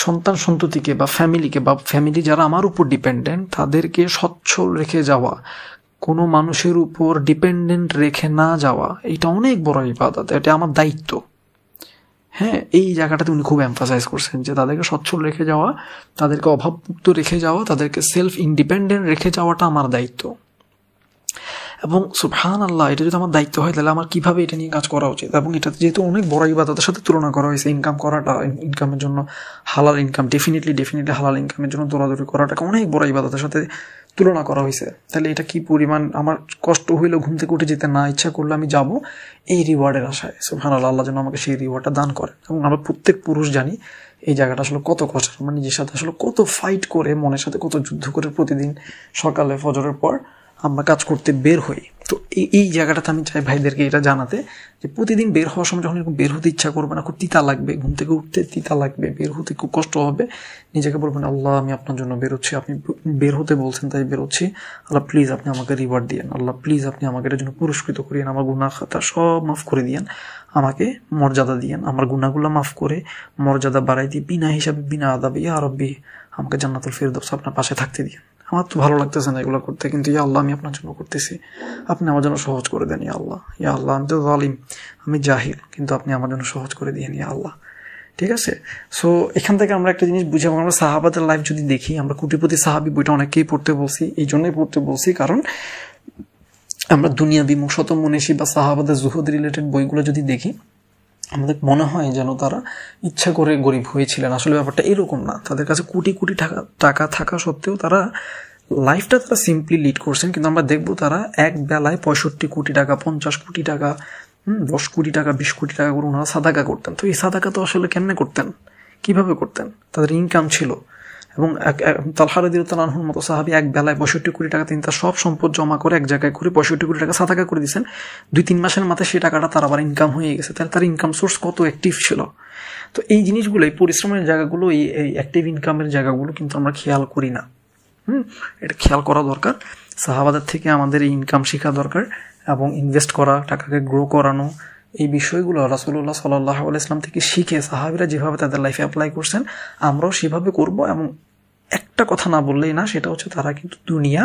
সন্তান সন্ততিকে বা ফ্যামিলি যারা আমার উপর ডিপেন্ডেন্ট, তাদেরকে সচ্ছল রেখে যাওয়া, কোনো মানুষের উপর ডিপেন্ডেন্ট রেখে না যাওয়া, এটা অনেক বড় ইবাদত, এটা আমার দায়িত্ব। হ্যাঁ, এই জায়গাটাতে উনি খুব এমফাসাইজ করছেন যে তাদেরকে সচ্ছল রেখে যাওয়া, তাদেরকে অভাবমুক্ত রেখে যাওয়া, তাদেরকে সেলফ ইন্ডিপেন্ডেন্ট রেখে যাওয়াটা আমার দায়িত্ব। এবং সুবহানাল্লাহ, এটা যদি আমার দায়িত্ব হয় তাহলে আমার কিভাবে এটা নিয়ে কাজ করা উচিত। এবং এটা যেহেতু অনেক বড় ইবাদতের সাথে তুলনা করা হয়েছে, ইনকাম করাটা, ইনকামের জন্য হালাল ইনকাম, ডেফিনেটলি হালাল ইনকামের জন্য দৌড়াদৌড়ি করাটাকে অনেক বড় ইবাদতের সাথে তুলনা করা হয়েছে। তাহলে এটা কি পরিমাণ আমার কষ্ট হইলেও ঘুম থেকে উঠে যেতে না ইচ্ছা করলে আমি যাব এই রিওয়ার্ডের আশায়। সুবহানাল্লাহ, আল্লাহ যেন আমাকে সেই রিওয়ার্ডটা দান করেন। এবং আমরা প্রত্যেক পুরুষ জানি এই জায়গাটা আসলে কত কষ্ট, আমরা নিজের সাথে আসলে কত ফাইট করে, মনের সাথে কত যুদ্ধ করে প্রতিদিন সকালে ফজরের পর আমরা কাজ করতে বের হই। তো এই জায়গাটাতে আমি চাই ভাইদেরকে এটা জানাতে যে প্রতিদিন বের হওয়ার সময় যখন এরকম বের হতে ইচ্ছা করবে না, খুব তিতা লাগবে, ঘুম থেকে উঠতে তিতা লাগবে, বের হতে খুব কষ্ট হবে, নিজেকে বলবেন আল্লাহ আমি আপনার জন্য বেরোচ্ছি, আপনি বের হতে বলছেন তাই বেরোচ্ছি, আল্লাহ প্লিজ আপনি আমাকে রিওয়ার্ড দিয়েন, আল্লাহ প্লিজ আপনি আমাকে এটার জন্য পুরস্কৃত করিয়েন, আমার গুনাহ খাতা সব মাফ করে দিয়েন, আমাকে মর্যাদা দিয়েন, আমার গুনাহগুলো মাফ করে মর্যাদা বাড়াই দিয়ে বিনা হিসাবে বিনা আদাবে ইয়া রব্বি আমাকে জান্নাতুল ফিরদৌস আপনার পাশে থাকতে দিয়েন। আমার তো ভালো লাগতেছে না এগুলো করতে, কিন্তু ইয়া আল্লাহ আমি আপনার জন্য করতেছি, আপনি আমার জন্য সহজ করে দেন ইয়া আল্লাহ। ইয়া আল্লাহ আমি তো জালিম, আমি জাহিল, কিন্তু আপনি আমার জন্য সহজ করে দিয়েন ইয়া আল্লাহ। ঠিক আছে? সো এখান থেকে আমরা একটা জিনিস বুঝি, আমরা সাহাবাদের লাইফ যদি দেখি, আমরা কোটিপতি সাহাবী বইটা অনেকেই পড়তে বলছি, এই জন্যই পড়তে বলছি কারণ আমরা দুনিয়াবি মুশত মনীষী বা সাহাবাদের জুহুদ রিলেটেড বইগুলো যদি দেখি, আমাদের মনে হয় যেন তারা ইচ্ছা করে গরিব হয়েছিলেন। আসলে ব্যাপারটা এরকম না। তাদের কাছে কোটি কোটি টাকা থাকা সত্ত্বেও তারা লাইফটা তারা সিম্পলি লিড করছেন। কিন্তু আমরা দেখবো তারা এক বেলায় 65 কোটি টাকা, 50 কোটি টাকা, 10 কোটি টাকা, 20 কোটি টাকা করে ওনারা সাদাকা করতেন। তো এই সাদাকা তো আসলে কেমনে করতেন, কিভাবে করতেন? তাদের ইনকাম ছিল। এবং তালহা রাদিয়াল্লাহু আনহুর মতো সাহাবী এক বেলায় 65 কোটি টাকা তিনি তার সব সম্পদ জমা করে এক জায়গায় করে 65 কোটি টাকা সাদাকা করে দিয়েছেন। 2-3 মাসের মাথায় সেই টাকাটা তার আবার ইনকাম হয়ে গেছে। তাহলে তার ইনকাম সোর্স কত অ্যাক্টিভ ছিল। তো এই জিনিসগুলো, এই পরিশ্রমের জায়গাগুলো, এই অ্যাক্টিভ ইনকামের জায়গাগুলো কিন্তু আমরা খেয়াল করি না। এটা খেয়াল করা দরকার। সাহাবাদের থেকে আমাদের এই ইনকাম শেখা দরকার এবং ইনভেস্ট করা, টাকাকে গ্রো করানো, এই বিষয়গুলো রাসূলুল্লাহ সাল্লাল্লাহু আলাইহি ওয়াসাল্লাম থেকে শিখে সাহাবীরা যেভাবে তাদের লাইফে অ্যাপ্লাই করছেন আমরাও সেভাবে করব। এবং একটা কথা না বললেই না, সেটা হচ্ছে তারা কিন্তু দুনিয়া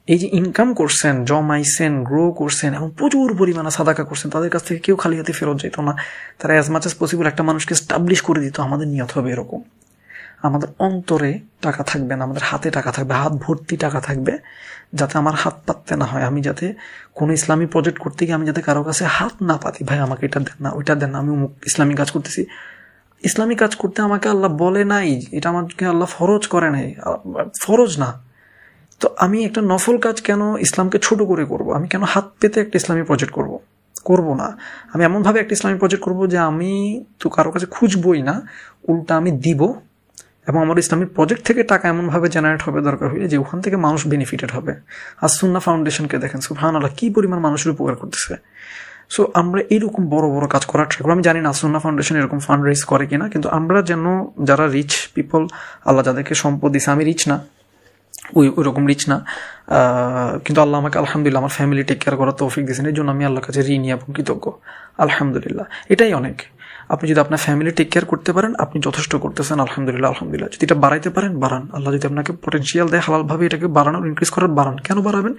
এই যে ইনকাম করছেন, জমাইছেন, গ্রো করছেন এবং প্রচুর পরিমাণে সাদাকা করছেন, তাদের কাছ থেকে কেউ খালি হাতে ফেরত যেত না। তারা অ্যাজ মাচ অ্যাজ পসিবল একটা মানুষকে স্টাবলিশ করে দিত। আমাদের নিয়ত হবে এরকম, আমাদের অন্তরে টাকা থাকবে না, আমাদের হাতে টাকা থাকবে, হাত ভর্তি টাকা থাকবে, যাতে আমার হাত পাততে না হয়। আমি যাতে কোনো ইসলামী প্রজেক্ট করতে গিয়ে আমি যাতে কারো কাছে হাত না পাতি, ভাই আমাকে এটা দেন না, ওইটা দেন না, আমি ইসলামী কাজ করতেছি। ইসলামী কাজ করতে আমাকে আল্লাহ বলে নাই, এটা আমাকে আল্লাহ ফরজ করে নাই, ফরজ না। তো আমি একটা নফল কাজ কেন ইসলামকে ছোট করে করব? আমি কেন হাত পেতে একটা ইসলামী প্রজেক্ট করব না। আমি এমনভাবে একটা ইসলামী প্রজেক্ট করব যে আমি তো কারো কাছে খুঁজবই না, উল্টা আমি দিব। এবং আমার ইসলামিক প্রজেক্ট থেকে টাকা এমনভাবে জেনারেট হবে দরকার হয়ে যে ওখান থেকে মানুষ বেনিফিটেড হবে। আর সুন্নাহ ফাউন্ডেশনকে দেখেন, সুবহানাল্লাহ, কি পরিমাণ মানুষের উপকার করতেছে। সো আমরা এইরকম বড় বড় কাজ করার ট্রাই করবো। আমি জানি না সুন্নাহ ফাউন্ডেশন এরকম ফান্ড রেজ করে কিনা, কিন্তু আমরা যেন যারা রিচ পিপল, আল্লাহ যাদেরকে সম্পদ দিছে, আমি রিচ না, ওইরকম রিচ না, কিন্তু আল্লাহ আমাকে আলহামদুলিল্লাহ আমার ফ্যামিলি টেক কেয়ার করার তৌফিক দিয়েছেন। এই জন্য আমি আল্লাহর কাছে ঋণী এবং কৃতজ্ঞ, আলহামদুলিল্লাহ। এটাই অনেক। আপনি যদি আপনার ফ্যামিলি টেক কেয়ার করতে পারেন, আপনি যথেষ্ট করতেছেন, আলহামদুলিল্লাহ আলহামদুলিল্লাহ। যদি এটা বাড়াইতে পারেন, বাড়ান। আল্লাহ যদি আপনাকে পটেনশিয়াল দেয় হালালভাবে এটাকে বাড়ানোর, ইনক্রিজ করার, বাড়ান। কেন বাড়াবেন?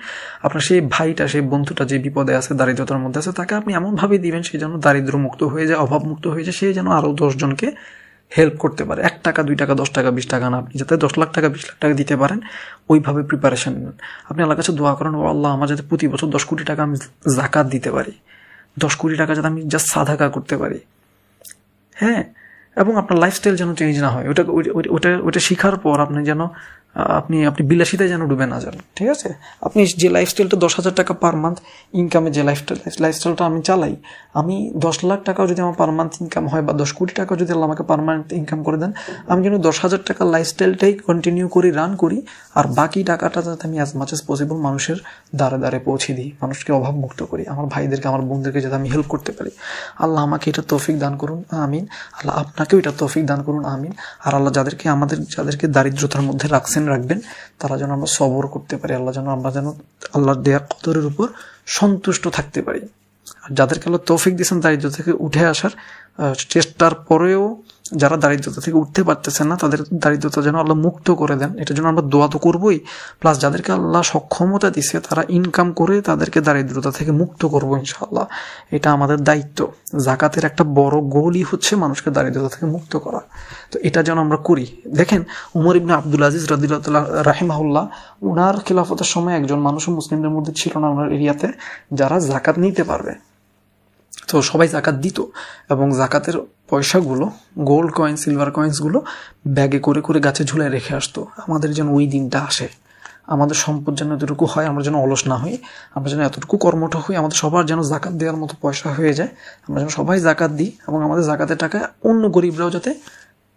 আপনার সেই ভাইটা, সেই বন্ধুটা যে বিপদে আছে, দারিদ্রতার মধ্যে আছে, তাকে আপনি এমনভাবে দিবেন সে যেন দারিদ্র মুক্ত হয়ে যায়, অভাব মুক্ত হয়ে যায়, সে যেন আরও 10 জনকে হেল্প করতে পারে। 1 টাকা, 2 টাকা, 10 টাকা, 20 টাকা না, আপনি যাতে 10 লাখ টাকা, 20 লাখ টাকা দিতে পারেন, ওইভাবে প্রিপারেশন নেন। আপনি আল্লাহর কাছে দোয়া করেন, ও আল্লাহ আমার যাতে প্রতি বছর 10 কোটি টাকা আমি জাকাত দিতে পারি, 10 কোটি টাকা যাতে আমি জাস্ট সাদাকা করতে পারি। হ্যাঁ, এবং আপনার লাইফস্টাইল যেন চেঞ্জ না হয়। ওটা শিখার পর আপনি যেন আপনি বিলাসিতায় যেন ডুবে না যান। ঠিক আছে? আপনি যে লাইফস্টাইলটা 10,000 টাকা পার মান্থ ইনকামে যে লাইফস্টাইলটা আমি চালাই, আমি 10 লাখ টাকাও যদি আমার পার মান্থ ইনকাম হয় বা 10 কোটি টাকাও যদি আল্লাহ আমাকে পার মান্থ ইনকাম করে দেন, আমি যেন 10,000 টাকার লাইফস্টাইলটাই কন্টিনিউ করি, রান করি, আর বাকি টাকাটা যাতে আমি অ্যাজ মাচ এস পসিবল মানুষের দ্বারে দ্বারে পৌঁছে দিই, মানুষকে অভাব মুক্ত করি, আমার ভাইদেরকে, আমার বোনদেরকে যাতে আমি হেল্প করতে পারি। আল্লাহ আমাকে এটা তৌফিক দান করুন, আমিন। আল্লাহ আপনাকেও এটা তৌফিক দান করুন, আমিন। আর আল্লাহ যাদেরকে দারিদ্রতার মধ্যে রাখবেন, তারা যেন আমরা সবর করতে পারি, আমরা যেন আল্লাহর দেয়ার কদরের উপর সন্তুষ্ট থাকতে পারি। আর যাদেরকে আল্লাহ তৌফিক দিয়েছেন দারিদ্র থেকে উঠে আসার চেষ্টার পরেও যারা দারিদ্রতা থেকে উঠতে পারতেছেন না, তাদের দারিদ্রতা যেন আল্লাহ মুক্ত করে দেন, এটার জন্য আমরা দোয়া তো করবোই, প্লাস যাদেরকে আল্লাহ সক্ষমতা দিছে তারা ইনকাম করে তাদেরকে দারিদ্রতা থেকে মুক্ত করবো ইনশাআল্লাহ। এটা আমাদের দায়িত্ব। জাকাতের একটা বড় গোলই হচ্ছে মানুষকে দারিদ্রতা থেকে মুক্ত করা। তো এটা যেন আমরা করি। দেখেন, উমর ইবনে আব্দুল আজিজ রাদিয়াল্লাহু রাহিমাহুল্লাহ, ওনার খিলাফতের সময় একজন মানুষও মুসলিমদের মধ্যে ছিল না ওনার এরিয়াতে যারা জাকাত নিতে পারবে। তো সবাই জাকাত দিত এবং জাকাতের পয়সাগুলো, গোল্ড কয়েন, সিলভার কয়েন্সগুলো ব্যাগে করে করে গাছে ঝুলে রেখে আসতো। আমাদের যেন ওই দিনটা আসে, আমাদের সম্পদ যেন এতটুকু হয়, আমরা যেন অলস না হই, আমরা যেন এতটুকু কর্মঠ হই, আমাদের সবার যেন জাকাত দেওয়ার মতো পয়সা হয়ে যায়, আমরা যেন সবাই জাকাত দিই এবং আমাদের জাকাতের টাকা অন্য গরিবরাও যাতে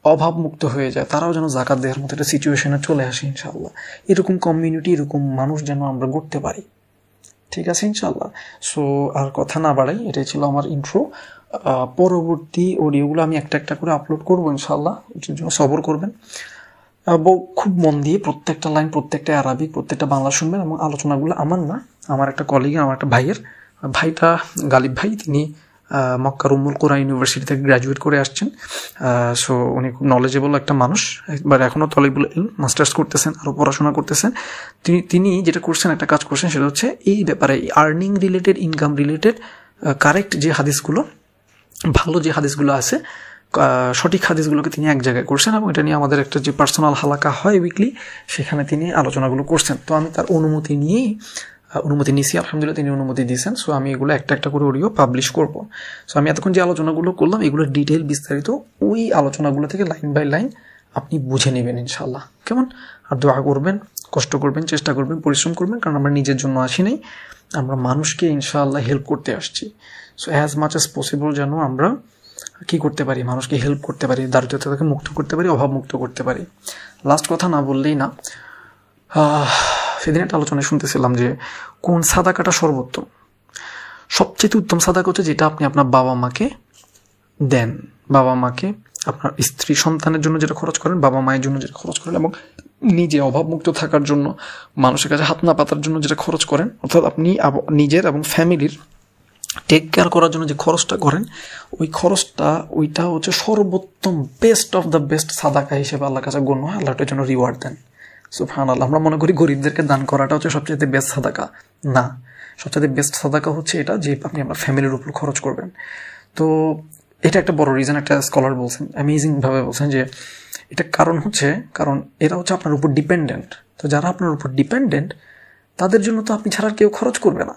অভাব মুক্ত হয়ে যায়, তারাও যেন জাকাত দেওয়ার মতো একটা সিচুয়েশনে চলে আসে ইনশাআল্লাহ। এরকম কমিউনিটি, এরকম মানুষ যেন আমরা গড়তে পারি। ঠিক আছে ইনশাআল্লাহ। সো আর কথা না বাড়াই, এটাই ছিল আমার ইন্ট্রো। পরবর্তী অডিওগুলো আমি একটা একটা করে আপলোড করবো ইনশাআল্লাহ, এটার জন্য সবর করবেন। খুব মন দিয়ে প্রত্যেকটা লাইন, প্রত্যেকটা আরবিক, প্রত্যেকটা বাংলা শুনবেন। এবং আলোচনাগুলো আমার না, আমার একটা কলিগের, আমার একটা ভাইটা গালিব ভাই, তিনি মক্কার উম্মুল কুরা ইউনিভার্সিটি থেকে গ্র্যাজুয়েট করে আসছেন। সো উনি খুব নলেজেবল একটা মানুষ, একবার এখনও তলিবুল ইলম মাস্টার্স করতেছেন, আরও পড়াশোনা করতেছেন। তিনি যেটা করছেন, একটা কাজ করছেন, সেটা হচ্ছে এই ব্যাপারে earning related, income related correct যে হাদিসগুলো, ভালো যে হাদিসগুলো আছে, সঠিক হাদিসগুলোকে তিনি এক জায়গায় করছেন এবং এটা নিয়ে আমাদের একটা যে পার্সোনাল হালাকা হয় উইকলি, সেখানে তিনি আলোচনাগুলো করছেন। তো আমি তার অনুমতি নিয়েই অনুমতি নিছি, আলহামদুলিল্লাহ তিনি অনুমতি দিয়েছেন। সো আমি এগুলো একটা একটা করে অডিও পাবলিশ করব। সো আমি এতক্ষণ যে আলোচনাগুলো করলাম এগুলোর ডিটেল বিস্তারিত ওই আলোচনাগুলো থেকে লাইন বাই লাইন আপনি বুঝে নেবেন ইনশাআল্লাহ, কেমন? আর দোয়া করবেন, কষ্ট করবেন, চেষ্টা করবেন, পরিশ্রম করবেন, কারণ আমরা নিজের জন্য আসি নাই, আমরা মানুষকে ইনশাআল্লাহ হেল্প করতে আসছি। So as much as possible যেন আমরা কি করতে পারি, মানুষকে হেল্প করতে পারি, দারিদ্রতা থেকে মুক্ত করতে পারি, অভাব মুক্ত করতে পারি। লাস্ট কথা না বললেই না, সেদিন একটা আলোচনায় শুনতেছিলাম যে কোন সাদাকাটা সর্বোত্তম। সবচেয়ে উত্তম সাদাকা হচ্ছে যেটা আপনি আপনার বাবা মাকে দেন, বাবা মাকে, আপনার স্ত্রী সন্তানের জন্য যেটা খরচ করেন, বাবা মায়ের জন্য যেটা খরচ করেন, এবং নিজে অভাবমুক্ত থাকার জন্য, মানুষের কাছে হাত না পাতার জন্য যেটা খরচ করেন, অর্থাৎ আপনি নিজের এবং ফ্যামিলির টেক কেয়ার করার জন্য যে খরচটা করেন, ওই খরচটা, ওইটা হচ্ছে সর্বোত্তম, বেস্ট অফ দ্য বেস্ট সাদাকা হিসেবে আল্লাহর কাছে গণ্য হয়। আল্লাহ এটার জন্য রিওয়ার্ড দেন। সুবহানাল্লাহ। আমরা মনে করি গরিবদেরকে দান করাটা হচ্ছে সবচেয়ে বেস্ট সাদাকা। না, সবচেয়ে বেস্ট সাদাকা হচ্ছে এটা যে আপনি আপনার ফ্যামিলির উপর খরচ করবেন। তো এটা একটা বড় রিজন। একটা স্কলার বলছেন, অ্যামেজিং ভাবে বলছেন যে এটা কারণ হচ্ছে, কারণ এরা হচ্ছে আপনার উপর ডিপেন্ডেন্ট। তো যারা আপনার উপর ডিপেন্ডেন্ট তাদের জন্য তো আপনি ছাড়া কেউ খরচ করবে না।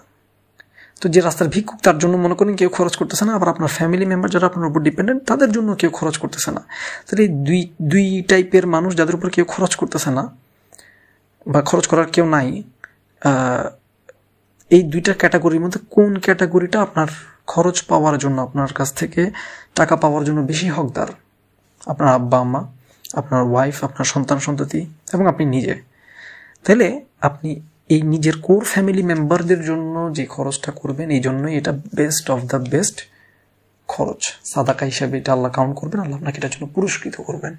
তো যে রাস্তার ভিক্ষুক তার জন্য মনে করেন কেউ খরচ করতেছে না, আবার আপনার ফ্যামিলি মেম্বার যারা আপনার উপর ডিপেন্ডেন্ট তাদের জন্য কেউ খরচ করতেছে না। তাহলে এই দুই টাইপের মানুষ যাদের উপর কেউ খরচ করতেছে না বা খরচ করার কেউ নাই, এই দুইটা ক্যাটাগরির মধ্যে কোন ক্যাটাগরিটা আপনার খরচ পাওয়ার জন্য, আপনার কাছ থেকে টাকা পাওয়ার জন্য বেশি হকদার? আপনার আব্বা আম্মা, আপনার ওয়াইফ, আপনার সন্তান সন্ততি এবং আপনি নিজে। তাহলে আপনি এই নিজের কোর ফ্যামিলি মেম্বারদের জন্য যে খরচটা করবেন, এই জন্যই এটা বেস্ট অফ দ্য বেস্ট খরচ, সাদাকা হিসাবে এটা আল্লাহ কাউন্ট করবেন, আল্লাহ আপনাকে এটার জন্য পুরস্কৃত করবেন।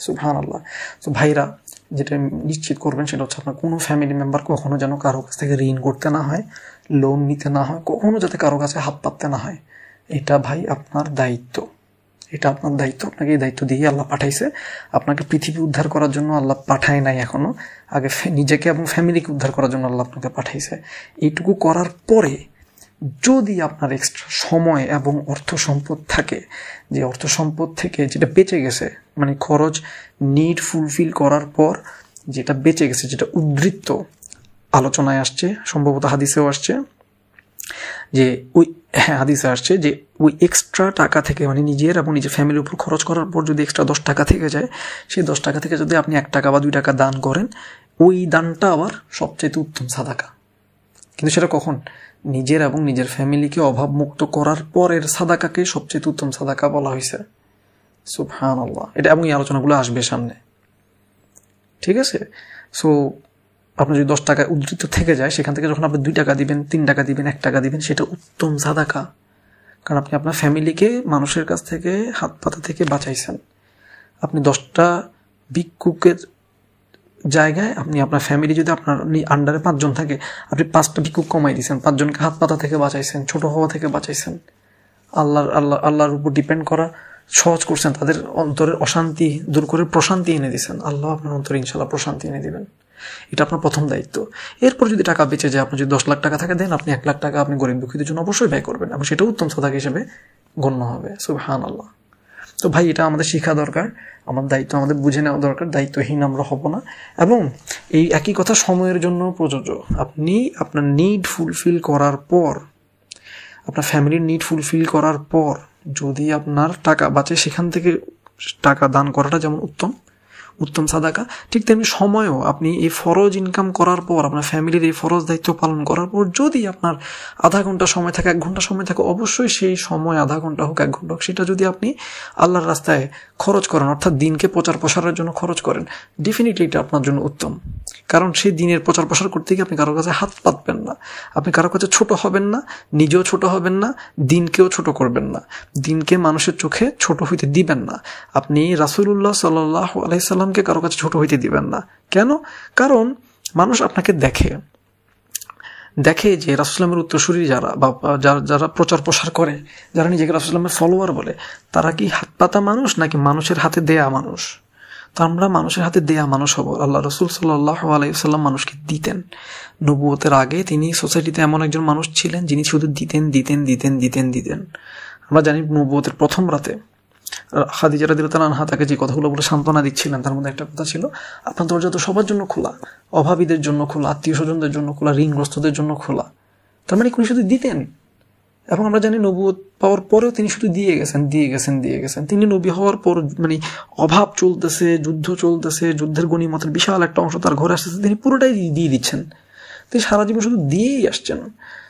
সুবহানাল্লাহ। তো ভাইরা, যেটা নিশ্চিত করবেন সেটা হচ্ছে আপনার কোনো ফ্যামিলি মেম্বার কখনো যেন কারো কাছ থেকে ঋণ করতে না হয়, লোন নিতে না হয়, কখনো যাতে কারো কাছে হাত পাততে না হয়। এটা ভাই আপনার দায়িত্ব, এটা আপনার দায়িত্ব। আপনাকে এই দায়িত্ব দিয়ে আল্লাহ পাঠাইছে। আপনাকে পৃথিবী উদ্ধার করার জন্য আল্লাহ পাঠায় নাই এখনো, আগে নিজেকে এবং ফ্যামিলিকে উদ্ধার করার জন্য আল্লাহ আপনাকে পাঠাইছে। এইটুকু করার পরে যদি আপনার এক্সট্রা সময় এবং অর্থ সম্পদ থাকে, যে অর্থ সম্পদ থেকে যেটা বেঁচে গেছে, মানে খরচ নিড ফুলফিল করার পর যেটা বেঁচে গেছে, যেটা উদ্ধৃত আলোচনায় আসছে, সম্ভবত হাদিসেও আসছে, যে ওই হাদিসে আসছে যে ওই এক্সট্রা টাকা থেকে, মানে নিজের এবং নিজের ফ্যামিলির উপর খরচ করার পর যদি এক্সট্রা 10 টাকা থেকে যায়, সেই 10 টাকা থেকে যদি আপনি 1 টাকা বা 2 টাকা দান করেন, ওই দানটা আবার সবচেয়ে উত্তম সাদাকা। কিন্তু সেটা কখন? নিজের এবং নিজের ফ্যামিলিকে অভাব মুক্ত করার পরের সাদাকাকে সবচেয়ে উত্তম সাদাকা বলা হয়েছে। সুবহানাল্লাহ। এটা এবং এই আলোচনাগুলো আসবে সামনে, ঠিক আছে? সো আপনার যদি 10 টাকা উদ্ধৃত থেকে যায়, সেখান থেকে যখন আপনি 2 টাকা দিবেন, 3 টাকা দিবেন, 1 টাকা দিবেন, সেটা উত্তম সাদাকা। কারণ আপনি আপনার ফ্যামিলিকে মানুষের কাছ থেকে, হাত পাতা থেকে বাঁচাইছেন। আপনি 10টা ভিক্ষুকের জায়গায় আপনি আপনার ফ্যামিলি, যদি আপনার আন্ডারে 5 জন থাকে, আপনি 5টা ভিক্ষুক কমাই দিয়েছেন, 5 জনকে হাত পাতা থেকে বাঁচাইছেন, ছোট হওয়া থেকে বাঁচাইছেন। আল্লাহর উপর ডিপেন্ড করা সহজ করছেন, তাদের অন্তরের অশান্তি দূর করে প্রশান্তি এনে দিয়েছেন। আল্লাহ আপনার অন্তরে ইনশাল্লাহ প্রশান্তি এনে দিবেন। এটা আপনার প্রথম দায়িত্ব। এরপর যদি টাকা বেঁচে যায়, আপনি যদি 10 লাখ টাকা থাকে দেন, আপনি 1 লাখ টাকা আপনি গরিব দুঃখীদের জন্য অবশ্যই ব্যয় করবেন, এবং সেটা উত্তম সাদাকা হিসেবে গণ্য হবে। সুবহানাল্লাহ। তো ভাই, এটা আমাদের শিক্ষা দরকার, আমার দায়িত্ব আমাদের বুঝে নেওয়া দরকার, দায়িত্বহীন আমরা হব না। এবং এই একই কথা সময়ের জন্য প্রযোজ্য। আপনি আপনার নিড ফুলফিল করার পর, আপনার ফ্যামিলির নিড ফুলফিল করার পর যদি আপনার টাকা বাঁচে, সেখান থেকে টাকা দান করাটা যেমন উত্তম সাদাকা, ঠিক তেমনি সময়ও আপনি এই ফরজ ইনকাম করার পর, আপনার ফ্যামিলির এই ফরজ দায়িত্ব পালন করার পর যদি আপনার আধা ঘন্টা সময় থাকে, 1 ঘন্টা সময় থাকে, অবশ্যই সেই সময় আধা ঘন্টা হোক, 1 ঘন্টা হোক, সেটা যদি আপনি আল্লাহর রাস্তায় খরচ করেন, অর্থাৎ দিনকে প্রচার প্রসারের জন্য খরচ করেন, ডেফিনেটলি এটা আপনার জন্য উত্তম। কারণ সেই দিনের প্রচার প্রসার করতে গিয়ে আপনি কারোর কাছে হাত পাতবেন না, আপনি কারোর কাছে ছোট হবেন না, নিজেও ছোট হবেন না, দিনকেও ছোট করবেন না, দিনকে মানুষের চোখে ছোট হইতে দিবেন না। আপনি রাসূলুল্লাহ সাল্লাল্লাহু আলাইহি সাল্লামকে কারো কাছে ছোট হইতে দিবেন না। কেন? কারণ মানুষ আপনাকে দেখে যে রাসূলুল্লাহর উত্তরসূরি যারা বা যারা প্রচার প্রসার করে, যারা নিজেকে রাসূলুল্লাহর ফলোয়ার বলে, তারা কি হাত পাতা মানুষ নাকি মানুষের হাতে দেয়া মানুষ? তো আমরা মানুষের হাতে দেয়া মানুষ হব। আল্লাহ রাসূল সাল্লাল্লাহু আলাইহি ওয়াসাল্লাম মানুষকে দিতেন। নবুয়তের আগে তিনি সোসাইটিতে এমন একজন মানুষ ছিলেন যিনি শুধু দিতেন। আমরা জানি নবুয়তের প্রথম রাতে খাদিজা রাদিয়াল্লাহু তাআলা আনহা তাকে যে কথাগুলো বলে সান্ত্বনা দিচ্ছিলেন, তার মধ্যে একটা কথা ছিল, আপনার দরজা তো সবার জন্য খোলা, অভাবীদের জন্য খোলা, আত্মীয় স্বজনদের জন্য খোলা, ঋণগ্রস্তদের জন্য খোলা। তার মানে তিনি শুধু দিতেন। এবং আমরা জানি নবুয়ত পাওয়ার পরেও তিনি শুধু দিয়ে গেছেন। তিনি নবী হওয়ার পর মানে অভাব চলতেছে, যুদ্ধ চলতেছে, যুদ্ধের গনিমতের বিশাল একটা অংশ তার ঘরে আসতেছে, তিনি পুরোটাই দিয়ে দিচ্ছেন। তিনি সারা জীবন শুধু দিয়েই আসছেন।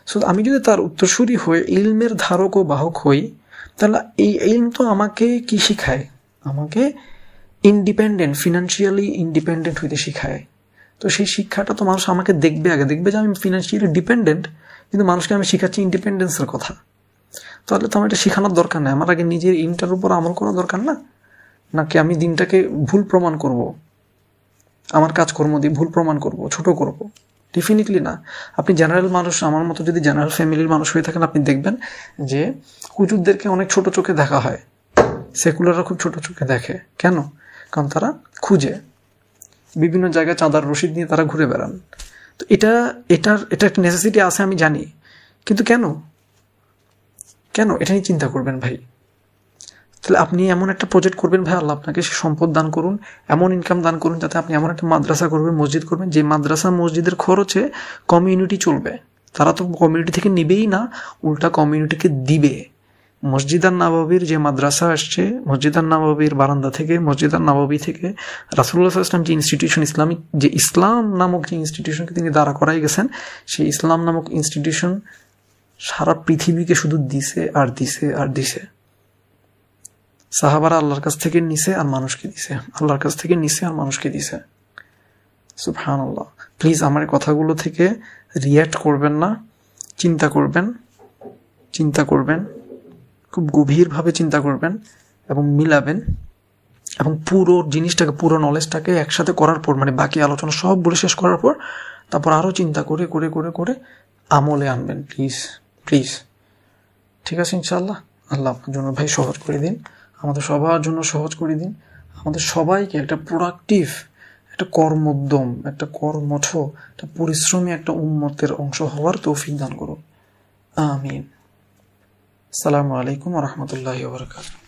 সো আমি যদি তার উত্তরসূরি হয়ে ইলমের ধারক ও বাহক হই, তাহলে এই ইলম তো আমাকে কি শিখায়? আমাকে ইন্ডিপেন্ডেন্ট, ফিনান্সিয়ালি ইন্ডিপেন্ডেন্ট হইতে শিখায়। তো সেই শিক্ষাটা তো মানুষ আমাকে দেখবে, আগে দেখবে যে আমি ফিনান্সিয়ালি ডিপেন্ডেন্ট, কিন্তু মানুষকে আমি শিখাচ্ছি ইন্ডিপেন্ডেন্সের কথা। তাহলে তো আমার এটা শেখানোর দরকার নেই, আমার আগে নিজের ইনটার উপর আমল করা দরকার না? নাকি আমি দিনটাকে ভুল প্রমাণ করব, আমার কাজকর্ম দিয়ে ভুল প্রমাণ করব, ছোট করব? ডেফিনেটলি না। আপনি জেনারেল মানুষ, আমার মতো যদি জেনারেল ফ্যামিলির মানুষ হয়ে থাকেন, আপনি দেখবেন যে হুজুরদেরকে অনেক ছোট চোখে দেখা হয়, সেকুলাররা খুব ছোট চোখে দেখে। কেন? কারণ তারা খুঁজে বিভিন্ন জায়গায় চাঁদার রসিদ নিয়ে তারা ঘুরে বেড়ান। তো এটা একটা নেসেসিটি আছে, আমি জানি, কিন্তু কেন এটা নিয়ে চিন্তা করবেন ভাই। তাহলে আপনি এমন একটা প্রজেক্ট করবেন ভাই, আল্লাহ আপনাকে সে সম্পদ দান করুন, এমন ইনকাম দান করুন, যাতে আপনি এমন একটা মাদ্রাসা করবেন, মসজিদ করবেন, যে মাদ্রাসা মসজিদের খরচে কমিউনিটি চলবে। তারা তো কমিউনিটি থেকে নিবেই না, উল্টা কমিউনিটিকে দিবে। মসজিদ আর নববীর যে মাদ্রাসা আসছে, মসজিদ আর নববীর বারান্দা থেকে, মসজিদ আর নববী থেকে রাসূলুল্লাহ সাল্লাল্লাহু আলাইহি ওয়াসাল্লাম যে ইনস্টিটিউশন, ইসলামিক যে ইসলাম নামক যে ইনস্টিটিউশনকে তিনি দাঁড়া করাই গেছেন, সেই ইসলাম নামক ইনস্টিটিউশন সারা পৃথিবীকে শুধু দিছে আর দিছে আর দিছে। সাহাবারা আল্লাহর কাছ থেকে নিছে আর মানুষকে দিছে, আল্লাহর কাছ থেকে নিছে আর মানুষকে দিছে। সুবহানাল্লাহ। প্লিজ আমার কথাগুলো থেকে রিঅ্যাক্ট করবেন না, চিন্তা করবেন, খুব গভীরভাবে চিন্তা করবেন এবং মিলাবেন, এবং পুরো জিনিসটাকে, পুরো নলেজটাকে একসাথে করার পর, মানে বাকি আলোচনা সব বলে শেষ করার পর, তারপর আরও চিন্তা করে করে করে করে আমলে আনবেন। প্লিজ। ঠিক আছে ইনশাআল্লাহ। আল্লাহ আপনার জন্য ভাই সহজ করে দিন, আমাদের সবার জন্য সহজ করে দিন, আমাদের সবাইকে একটা প্রোডাক্টিভ, একটা কর্মোদ্যম, একটা কর্মঠ, একটা পরিশ্রমী একটা উম্মতের অংশ হওয়ার তৌফিক দান করুন। আমিন। আসসালামু আলাইকুম ওয়া রাহমাতুল্লাহি ওয়া বারাকাতুহু।